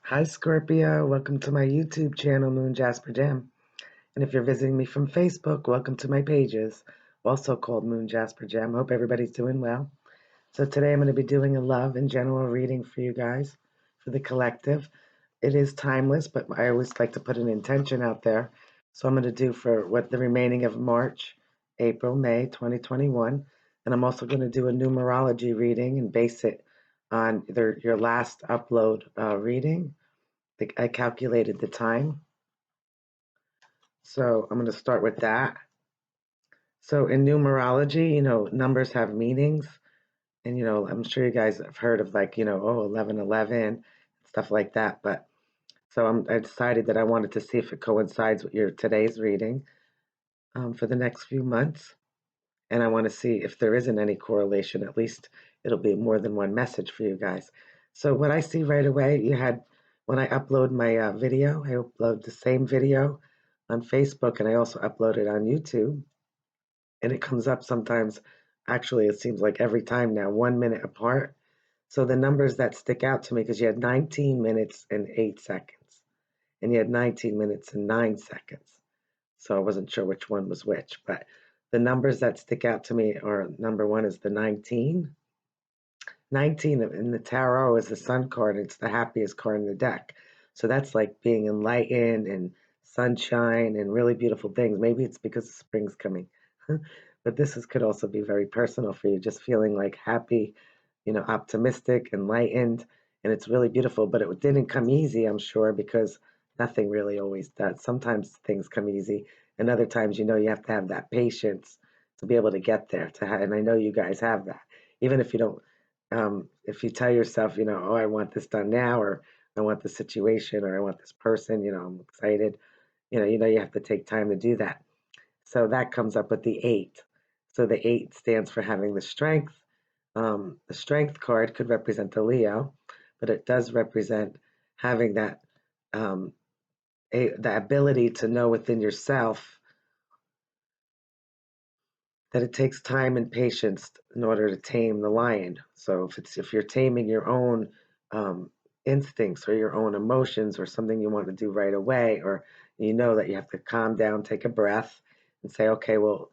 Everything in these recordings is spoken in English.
Hi Scorpio, welcome to my YouTube channel, Moon Jasper Gem. And if you're visiting me from Facebook, welcome to my pages, also called Moon Jasper Gem. Hope everybody's doing well. So today I'm going to be doing a love and general reading for you guys, for the collective. It is timeless, but I always like to put an intention out there. So I'm going to do for what the remaining of March, April, May 2021. And I'm also going to do a numerology reading and base it on either your last upload reading. I calculated the time. So I'm going to start with that. So in numerology, numbers have meanings. And, I'm sure you guys have heard of 1111, stuff like that. But so I decided that I wanted to see if it coincides with your today's reading for the next few months. And I want to see if there isn't any correlation. At least it'll be more than one message for you guys. So what I see right away, when I upload my video, I upload the same video on Facebook, and I also upload it on YouTube. And it comes up sometimes, actually, it seems like every time now, 1 minute apart. So the numbers that stick out to me, because you had 19 minutes and 8 seconds, and you had 19 minutes and 9 seconds. So I wasn't sure which one was which, but the numbers that stick out to me are number one is the 19. 19 in the tarot is the sun card. It's the happiest card in the deck. So that's like being enlightened and sunshine and really beautiful things. Maybe it's because spring's coming. But could also be very personal for you, just feeling like happy, optimistic, enlightened, and it's really beautiful. But it didn't come easy, I'm sure, because nothing really always does. Sometimes things come easy, and other times, you have to have that patience to be able to get there. And I know you guys have that, even if you don't. If you tell yourself, oh, I want this done now, or I want this situation, or I want this person, I'm excited. You have to take time to do that. So that comes up with the 8. So the 8 stands for having the strength. The strength card could represent the Leo, but it does represent having that the ability to know within yourself that it takes time and patience in order to tame the lion. So if you're taming your own instincts or your own emotions or something you want to do right away, or you know that you have to calm down, take a breath, and say, okay, well,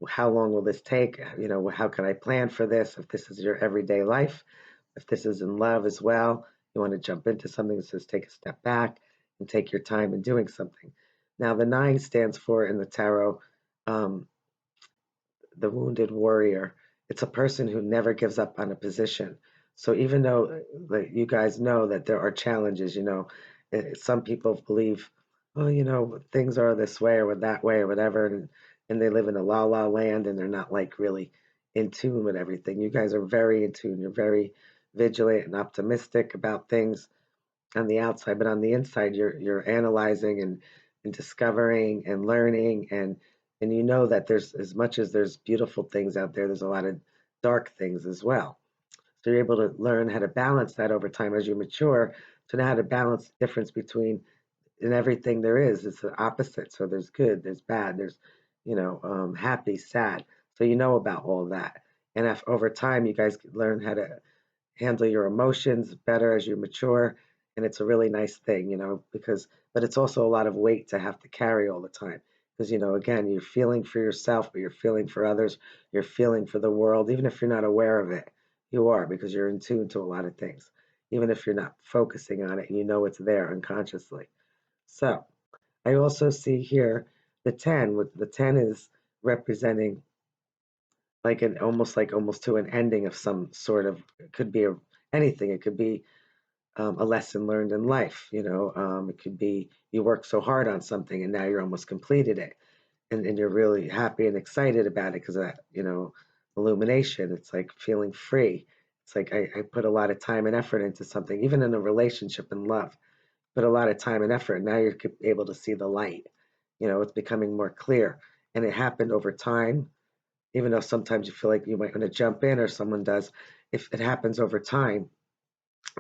how long will this take? How can I plan for this? If this is your everyday life, if this is in love as well, you want to jump into something that says take a step back and take your time in doing something. Now, the 9 stands for in the tarot um, the wounded warrior. It's a person who never gives up on a position. So even though you guys know that there are challenges, some people believe, oh, things are this way or that way or whatever, and they live in a la la land and they're not like really in tune with everything. You guys are very in tune. You're very vigilant and optimistic about things on the outside, but on the inside, you're analyzing and discovering and learning, and you know that there's, as much as there's beautiful things out there, there's a lot of dark things as well. So you're able to learn how to balance that over time as you mature, to know how to balance the difference between in everything there is. It's the opposite. So there's good, there's bad, there's happy, sad. So you know about all that, and if over time you guys learn how to handle your emotions better as you mature, and it's a really nice thing, but it's also a lot of weight to have to carry all the time, because again, you're feeling for yourself, but you're feeling for others, you're feeling for the world, even if you're not aware of it. You are, because you're in tune to a lot of things, even if you're not focusing on it, you know it's there unconsciously. So I also see here the 10, with the 10 is representing almost to an ending of some sort of, it could be anything. It could be a lesson learned in life. It could be you worked so hard on something and now you're almost completed it, and you're really happy and excited about it because of that, illumination. It's like feeling free. It's like I put a lot of time and effort into something, even in a relationship and love. Put a lot of time and effort. And now you're able to see the light. It's becoming more clear, and it happened over time, even though sometimes you feel like you might want to jump in or someone does. If it happens over time.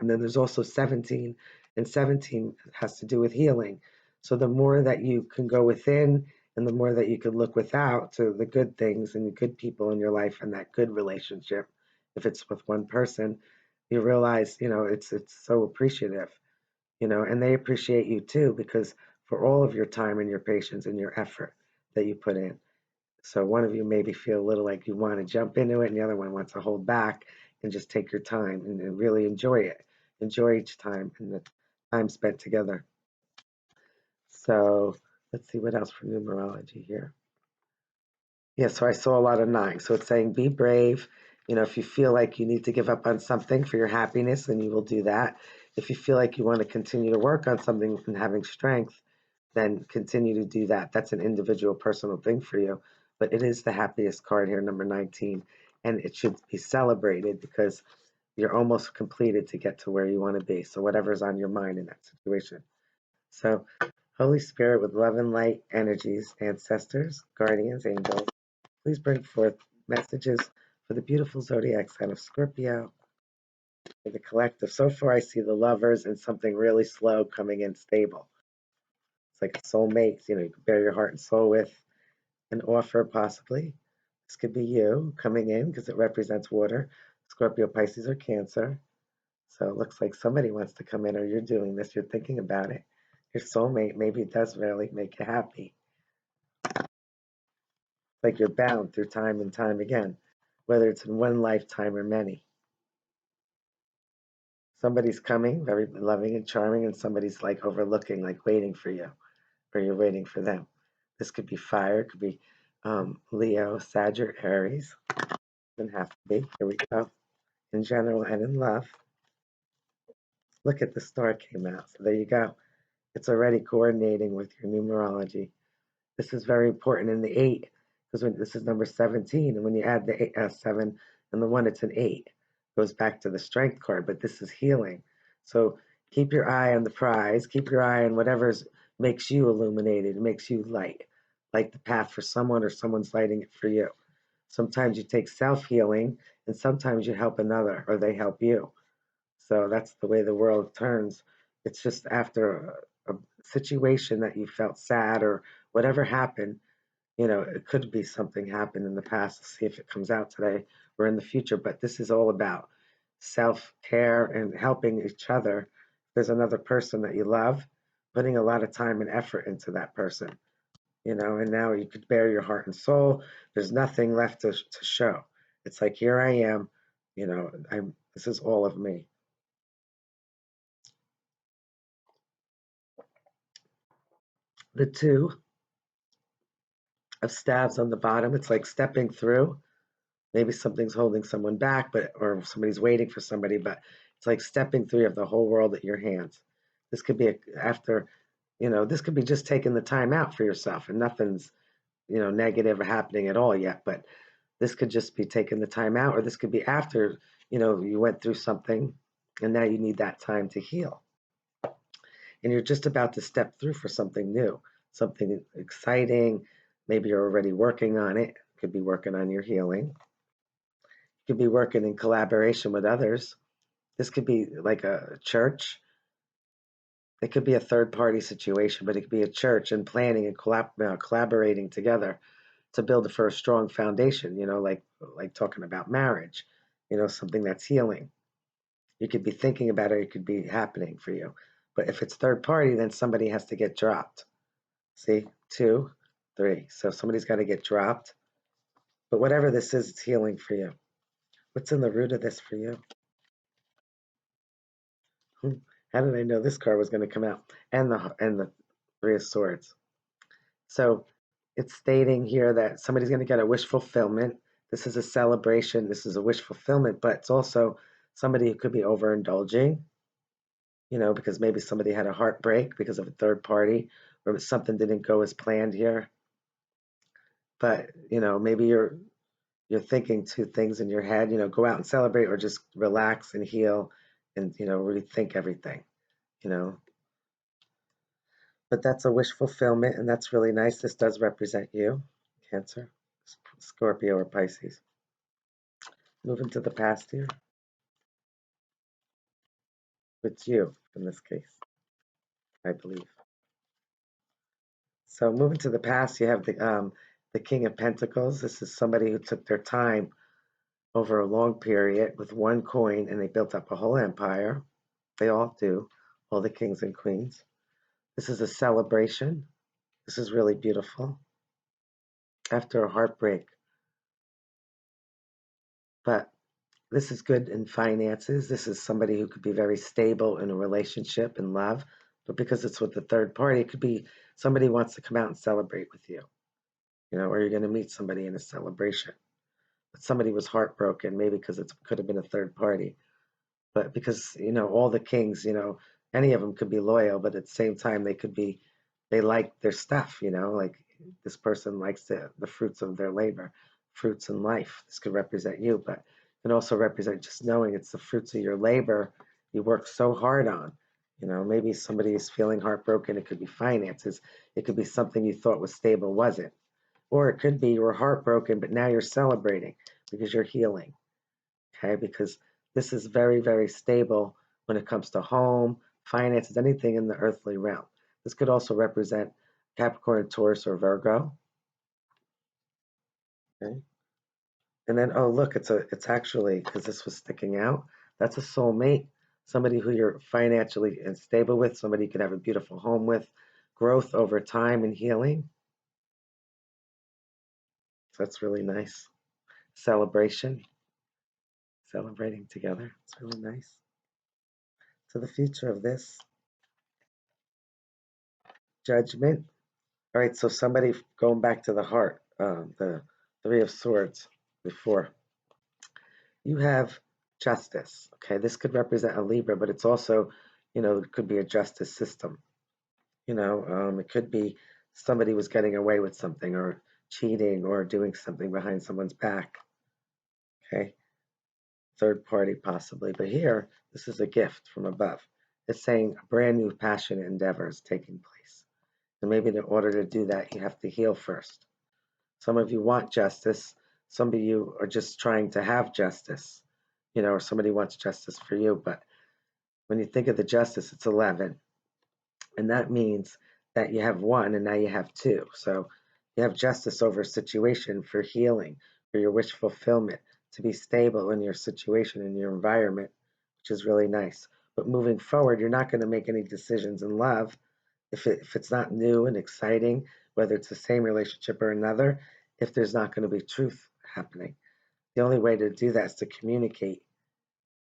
And then there's also 17, and 17 has to do with healing. So the more that you can go within, and the more that you can look without to the good things and the good people in your life and that good relationship, if it's with one person, you realize, it's so appreciative. and they appreciate you too because for all of your time and your patience and your effort that you put in. So one of you maybe feel a little like you want to jump into it, and the other one wants to hold back and just take your time and really enjoy it. Enjoy each time and the time spent together. So let's see what else for numerology here. Yeah, so I saw a lot of nine. So it's saying be brave. If you feel like you need to give up on something for your happiness, then you will do that. If you feel like you want to continue to work on something and having strength, then continue to do that. That's an individual personal thing for you. But it is the happiest card here, number 19. And it should be celebrated because you're almost completed to get to where you want to be. So whatever's on your mind in that situation. So Holy Spirit with love and light energies, ancestors, guardians, angels, please bring forth messages for the beautiful zodiac sign of Scorpio, for the collective. So far, I see the lovers and something really slow coming in stable. It's like a soulmate, you can bear your heart and soul with an offer, possibly. This could be you coming in because it represents water. Scorpio, Pisces, or Cancer. So it looks like somebody wants to come in, or you're doing this, you're thinking about it. Your soulmate, maybe it does really make you happy. Like you're bound through time and time again, whether it's in one lifetime or many. Somebody's coming, very loving and charming, and somebody's like overlooking, like waiting for you, or you're waiting for them. This could be fire, it could be Leo, Sag, or Aries. Doesn't have to be. Here we go. In general and in love. Look at the star came out. So there you go. It's already coordinating with your numerology. This is very important in the eight because this is number 17, and when you add the 7 and the 1, it's an 8. It goes back to the strength card, but this is healing. So keep your eye on the prize. Keep your eye on whatever makes you illuminated, makes you light the path for someone, or someone's lighting it for you. Sometimes you take self-healing, and sometimes you help another, or they help you. So that's the way the world turns. It's just after a situation that you felt sad or whatever happened, it could be something happened in the past. Let's see if it comes out today or in the future. But this is all about self-care and helping each other. There's another person that you love, putting a lot of time and effort into that person, and now you could bare your heart and soul. There's nothing left to show. It's like, here I am, this is all of me. The 2 of staves on the bottom, it's like stepping through. Maybe something's holding someone back, or somebody's waiting for somebody, but it's like stepping through. You have the whole world at your hands. This could be this could be just taking the time out for yourself, and nothing's, negative or happening at all yet. But this could just be taking the time out, or this could be after, you went through something, and now you need that time to heal. And you're just about to step through for something new, something exciting. Maybe you're already working on it. Could be working on your healing. You could be working in collaboration with others. This could be like a church. It could be a third party situation, but it could be a church and planning and collaborating together to build for a strong foundation, like talking about marriage, something that's healing. You could be thinking about it, it could be happening for you. But if it's third party, then somebody has to get dropped. See, 2, 3. So somebody's got to get dropped. But whatever this is, it's healing for you. What's in the root of this for you? How did I know this card was going to come out? And the 3 of Swords. So it's stating here that somebody's going to get a wish fulfillment. This is a celebration. This is a wish fulfillment, but it's also somebody who could be overindulging, because maybe somebody had a heartbreak because of a third party, or something didn't go as planned here. But, maybe you're thinking 2 things in your head, go out and celebrate, or just relax and heal and, rethink everything, you know. But that's a wish fulfillment, and that's really nice. This does represent you, Cancer, Scorpio, or Pisces. Moving to the past here. It's you in this case, I believe. So moving to the past, you have the King of Pentacles. This is somebody who took their time over a long period with one coin, and they built up a whole empire. They all do. all the kings and queens. This is a celebration. This is really beautiful after a heartbreak. But this is good in finances. This is somebody who could be very stable in a relationship and love. But because it's with the third party, it could be somebody who wants to come out and celebrate with you, or you're going to meet somebody in a celebration. But somebody was heartbroken, maybe because it could have been a third party. But because, all the kings, any of them could be loyal, but at the same time, they like their stuff, like this person likes the fruits of their labor, fruits in life. This could represent you, but it can also represent just knowing it's the fruits of your labor you work so hard on. Maybe somebody is feeling heartbroken. It could be finances. It could be something you thought was stable, wasn't. Or it could be you were heartbroken, but now you're celebrating because you're healing. Okay, because this is very, very stable when it comes to home, finances, anything in the earthly realm. This could also represent Capricorn, Taurus, or Virgo. Okay, and then oh look, it's actually because this was sticking out. That's a soulmate, somebody who you're financially stable with, somebody you can have a beautiful home with, growth over time and healing. So that's really nice. Celebration, celebrating together. It's really nice. So the future of this judgment. All right, so somebody going back to the heart, the Three of Swords before. You have justice. Okay, this could represent a Libra, but it's also, it could be a justice system. It could be somebody was getting away with something or cheating or doing something behind someone's back. Okay, third party possibly. But here, this is a gift from above. It's saying a brand new passionate endeavor is taking place. And maybe in order to do that, you have to heal first. Some of you want justice. Some of you are just trying to have justice, or somebody wants justice for you. But when you think of the justice, it's 11. And that means that you have one and now you have two. So you have justice over a situation for healing, for your wish fulfillment, to be stable in your situation, in your environment, which is really nice. But moving forward, you're not going to make any decisions in love if it's not new and exciting, whether it's the same relationship or another, if there's not going to be truth happening. The only way to do that is to communicate.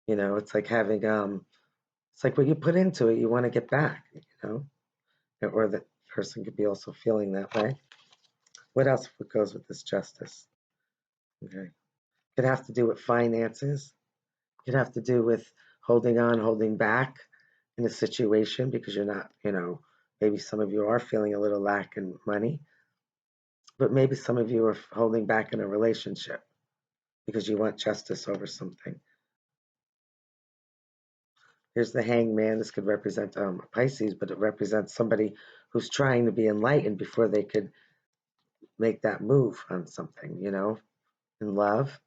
It's like having it's like what you put into it, you want to get back, or the person could be also feeling that way. What else goes with this justice? Okay. Could have to do with finances. Could have to do with holding on, holding back in a situation because you're not, maybe some of you are feeling a little lack in money, but maybe some of you are holding back in a relationship because you want justice over something. Here's the hangman. This could represent Pisces, but it represents somebody who's trying to be enlightened before they could make that move on something, in love.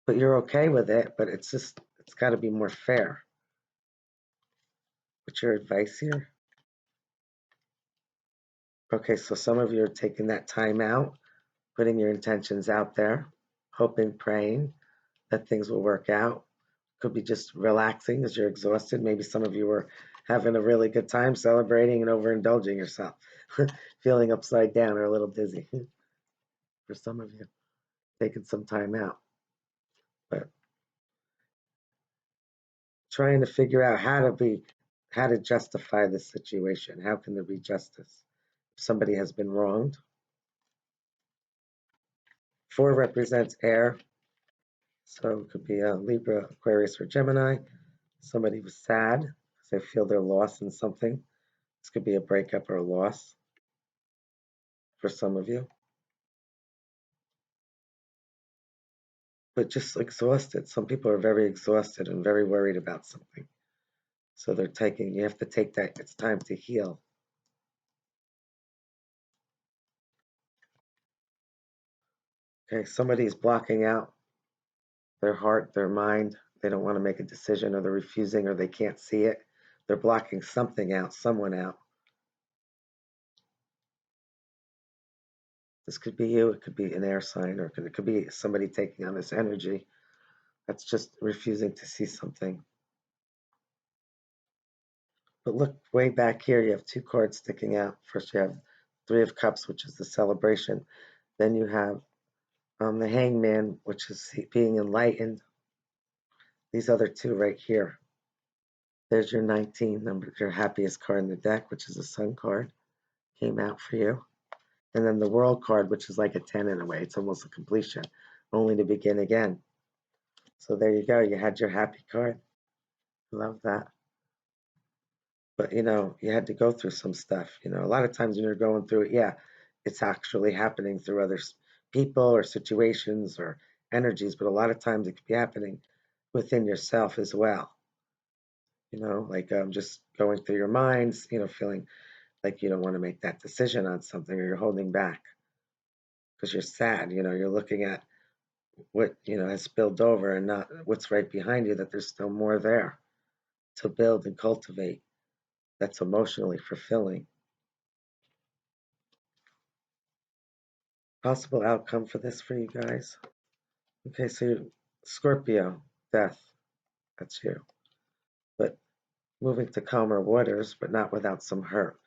But you're okay with it, but it's got to be more fair. What's your advice here? Okay, so some of you are taking that time out, putting your intentions out there, hoping, praying that things will work out. Could be just relaxing as you're exhausted. Maybe some of you are having a really good time celebrating and overindulging yourself, feeling upside down or a little dizzy. For some of you, taking some time out, but trying to figure out how to justify this situation. How can there be justice if somebody has been wronged? 4 represents air, so it could be a Libra, Aquarius, or Gemini. Somebody was sad because they feel they're lost in something. This could be a breakup or a loss for some of you. But just exhausted. Some people are very exhausted and very worried about something. So you have to take that, it's time to heal. Okay, somebody's blocking out their heart, their mind. They don't want to make a decision, or they're refusing, or they can't see it. They're blocking something out, someone out. This could be you, it could be an air sign, or it could be somebody taking on this energy that's just refusing to see something. But look way back here, you have two cards sticking out. First, you have Three of Cups, which is the celebration. Then you have the Hangman, which is being enlightened. These other two right here. There's your 19 number, your happiest card in the deck, which is a Sun card, came out for you. And then the World card, which is like a 10 in a way. It's almost a completion, only to begin again. So there you go. You had your happy card. Love that. But you had to go through some stuff. A lot of times when you're going through it, yeah, it's actually happening through other people or situations or energies, but a lot of times it could be happening within yourself as well. Like just going through your minds, feeling like you don't want to make that decision on something or you're holding back because you're sad. You're looking at what, has spilled over and not what's right behind you, that there's still more there to build and cultivate that's emotionally fulfilling. Possible outcome for this for you guys. Okay, so Scorpio, death, that's you. But moving to calmer waters, but not without some hurt.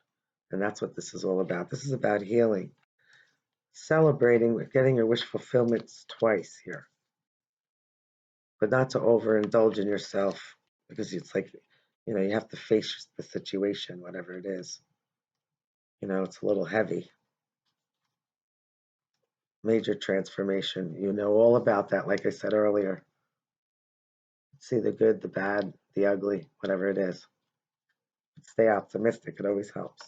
And that's what this is all about. This is about healing, celebrating, getting your wish fulfillments twice here, but not to overindulge in yourself because it's like, you have to face the situation, whatever it is. It's a little heavy. Major transformation. You know all about that, like I said earlier. See the good, the bad, the ugly, whatever it is. Stay optimistic. It always helps.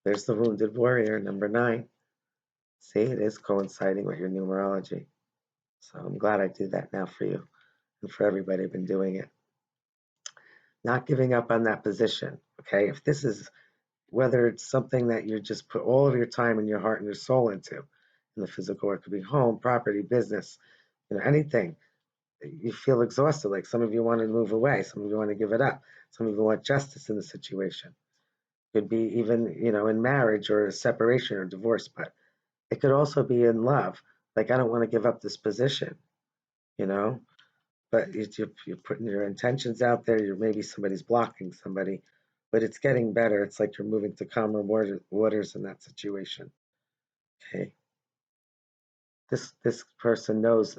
There's the Wounded Warrior, number 9. See, it is coinciding with your numerology. So I'm glad I do that now for you and for everybody who's been doing it. Not giving up on that position, okay? If this is, whether it's something that you just put all of your time and your heart and your soul into, in the physical, it could be home, property, business, anything. You feel exhausted, like some of you want to move away, some of you want to give it up, some of you want justice in the situation. Could be even, in marriage or a separation or divorce, but it could also be in love. Like, I don't want to give up this position, you know, but you're putting your intentions out there. Maybe somebody's blocking somebody, but it's getting better. It's like you're moving to calmer waters in that situation. Okay. This person knows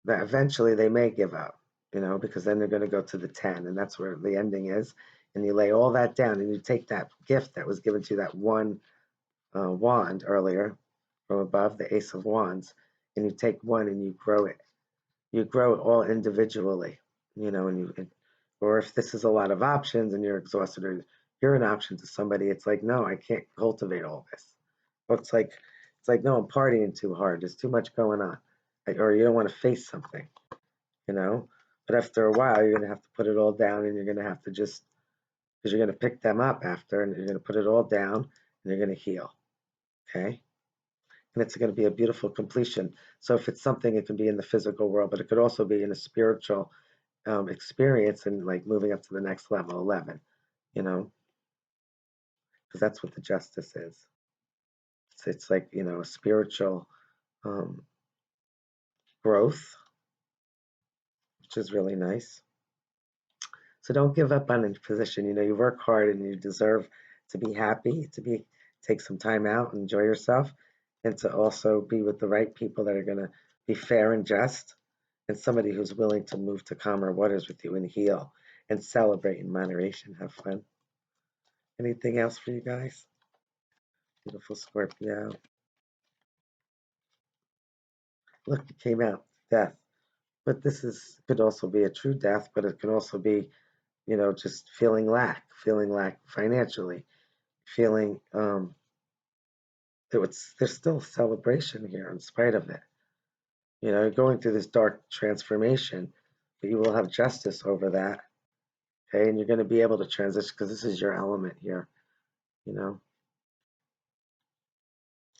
that eventually they may give up, because then they're going to go to the 10, and that's where the ending is. And you lay all that down and you take that gift that was given to you, that one wand earlier from above, the Ace of Wands, and you take one and you grow it. You grow it all individually, or if this is a lot of options and you're exhausted or you're an option to somebody, it's like, no, I can't cultivate all this. Well, it's like, no, I'm partying too hard. There's too much going on. Or you don't want to face something, you know. But after a while, you're going to have to put it all down and you're going to have to just, because you're going to pick them up after and you're going to put it all down and you're going to heal. Okay. And it's going to be a beautiful completion. So if it's something, it can be in the physical world, but it could also be in a spiritual experience and like moving up to the next level, 11, because that's what the justice is. It's like, a spiritual um, growth, which is really nice. So don't give up on a position. You work hard and you deserve to be happy, take some time out, and enjoy yourself, and to also be with the right people that are going to be fair and just, and somebody who's willing to move to calmer waters with you and heal and celebrate in moderation. Have fun. Anything else for you guys? Beautiful Scorpio. Look, it came out death. But this could also be a true death, but it can also be, just feeling lack financially, feeling there's still celebration here in spite of it. Going through this dark transformation, but you will have justice over that. Okay, and you're going to be able to transition because this is your element here.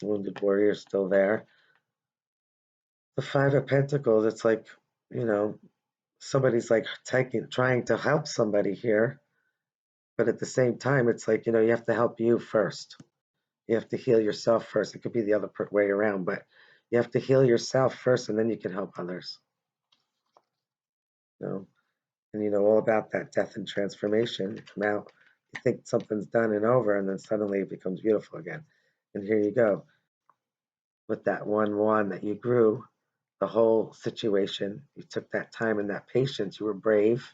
Wounded warrior is still there. The Five of Pentacles, it's like, somebody's like trying to help somebody here, but at the same time, it's like, you have to help you first. You have to heal yourself first. It could be the other way around, but you have to heal yourself first and then you can help others. you know, and you know all about that death and transformation. You come out, you think something's done and over, and then suddenly it becomes beautiful again. And here you go with that one that you grew the whole situation. You took that time and that patience. You were brave.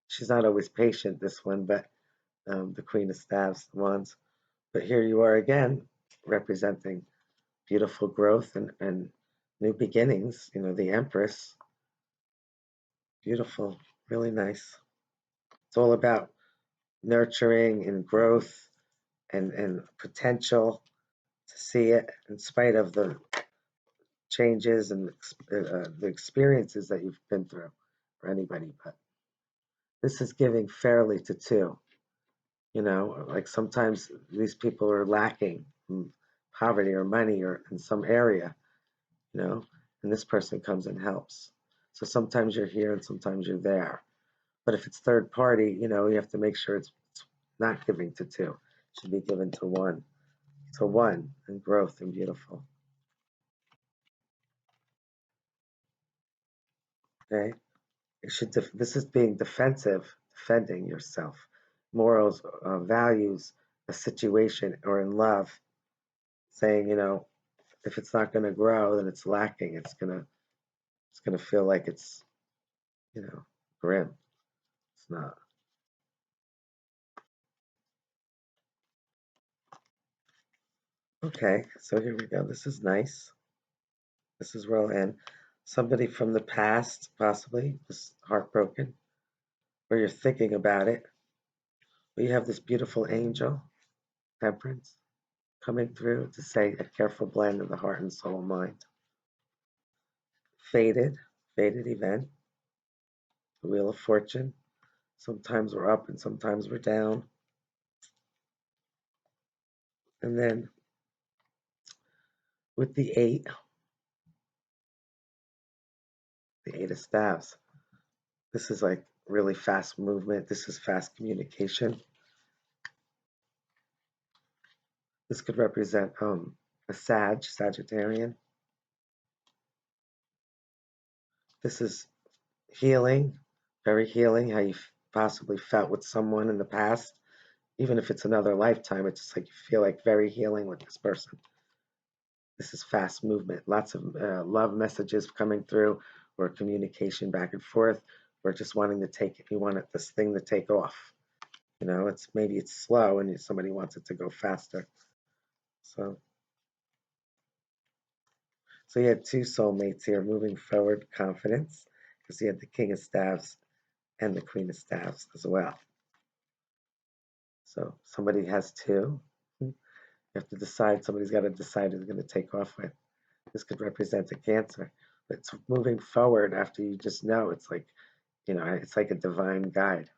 She's not always patient, this one, but the Queen of Staves, the Wands. But here you are again, representing beautiful growth and new beginnings. You know, the Empress, beautiful, really nice. It's all about nurturing and growth and potential to see it in spite of the changes and the experiences that you've been through for anybody. But this is giving fairly to two. You know, like sometimes these people are lacking in poverty or money or in some area, you know, and this person comes and helps. So sometimes you're here and sometimes you're there. But if it's third party, you know, you have to make sure it's not giving to two. It should be given to one. To one and growth and beautiful. Okay? It should this is being defensive, defending yourself. Morals, values, a situation, or in love, saying, you know, if it's not going to grow, then it's lacking. It's gonna feel like it's, you know, grim. It's not. Okay, so here we go. This is nice. This is row N. Somebody from the past, possibly, is heartbroken, or you're thinking about it. But you have this beautiful angel, Temperance, coming through to say a careful blend of the heart and soul and mind. Fated, fated event, the wheel of fortune. Sometimes we're up and sometimes we're down. And then with the eight of staves, this is like really fast movement. This is fast communication. This could represent a Sagittarian. This is healing, very healing, how you possibly felt with someone in the past. Even if it's another lifetime, it's just like you feel like very healing with this person. This is fast movement, lots of love messages coming through, or communication back and forth, or just wanting to take it. You want this thing to take off. You know, maybe it's slow and somebody wants it to go faster. So you had two soulmates here moving forward, confidence, because you had the King of Staves and the Queen of Staves as well. So somebody has two. You have to decide, somebody's got to decide who's going to take off with. This could represent a Cancer. But it's moving forward after you just know. It's like, you know, it's like a divine guide.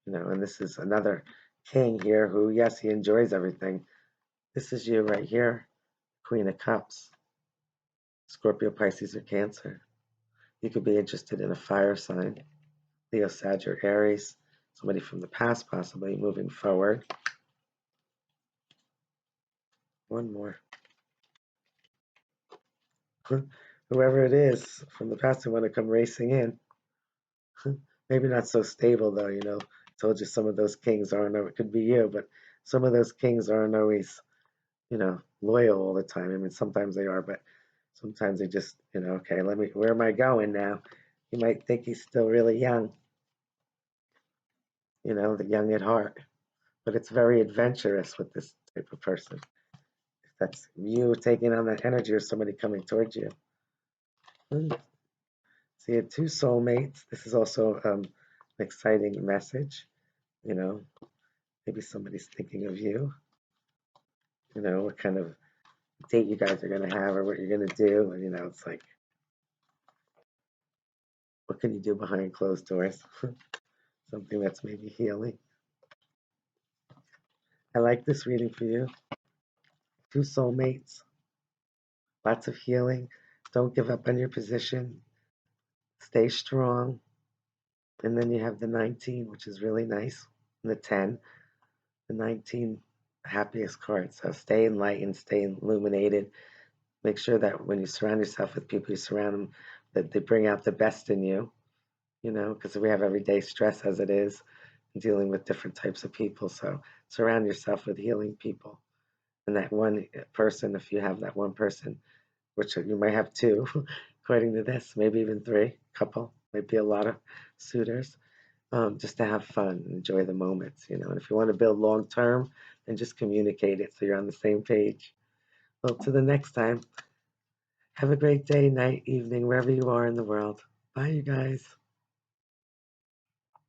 You know, and this is another king here who, yes, he enjoys everything. This is you right here, Queen of Cups. Scorpio, Pisces, or Cancer. You could be interested in a fire sign. Leo, Sag, or Aries. Somebody from the past, possibly, moving forward. One more. Whoever it is from the past who want to come racing in. Maybe not so stable, though, you know. I told you some of those kings aren't, it could be you, but some of those kings aren't always, you know, loyal all the time. I mean, sometimes they are, but sometimes they just, you know, okay, where am I going now? You might think he's still really young, you know, the young at heart, but it's very adventurous with this type of person. If that's you taking on that energy or somebody coming towards you. So you had two soulmates. This is also an exciting message, you know. Maybe somebody's thinking of you, you know, what kind of date you guys are going to have or what you're going to do. And, you know, it's like, what can you do behind closed doors? Something that's maybe healing. I like this reading for you. Two soulmates, lots of healing. Don't give up on your position. Stay strong. And then you have the 19, which is really nice. And the 10, the 19 happiest card. So stay enlightened, stay illuminated. Make sure that when you surround yourself with people, you surround them, that they bring out the best in you. because we have everyday stress as it is, dealing with different types of people. So surround yourself with healing people. And that one person, if you have that one person, which you might have two, according to this, maybe even three, couple, might be a lot of suitors, just to have fun, enjoy the moments. And if you want to build long term, then just communicate it so you're on the same page. Well, to the next time, have a great day, night, evening, wherever you are in the world. Bye, you guys.